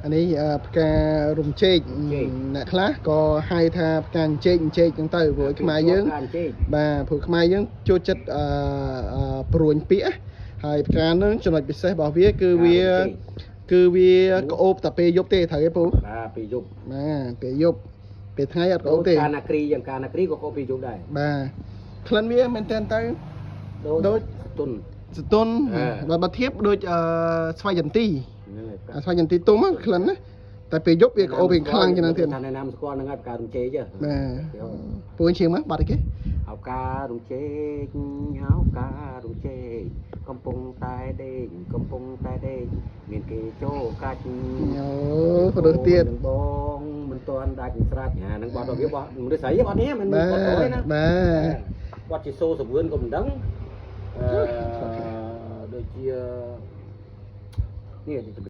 อันนี้ផ្ការំជែកអ្នកខ្លះក៏ហៅថាផ្កាជែកចឹងទៅព្រោះខ្មែរយើងបាទព្រោះខ្មែរយើងចូលចិត្តព្រួញពាក្យហើយផ្កានឹងចំណុចពិសេសរបស់វាគឺវាក្អូបតែពេលយប់ទេត្រូវទេពូបាទពេលយប់បាទពេលយប់ពេលថ្ងៃអត់ក្អូបទេការណាគ្រីយ៉ាងការណាគ្រីក៏ក្អូបពេលយប់ដែរបាទក្លិនវាមែនតើទៅដូចសតុនបើធៀបដូចស្វាយចន្ទីស្វាយចន្ទីទុំក្លិនណាតែពេលយប់វាក្អូបវិញខ្លាំងជាងហ្នឹងទៀតថាណែនាំស្គាល់ហ្នឹងហើយផ្ការរំជែកបាទពូជាងមកបាត់អីគេឱការរំជែកឱការំជែកកំពុងតែដេកមានគេចូលកាច់អូព្រោះទៀតបងមិនទាន់ដាច់ស្រាច់ហ្នឹងបត់របស់វាបត់មនុស្សស្រីបត់នេះមិនបត់អើយណាបាទបត់ជាសូសវឿនក៏មិនដឹងដូចជានេះ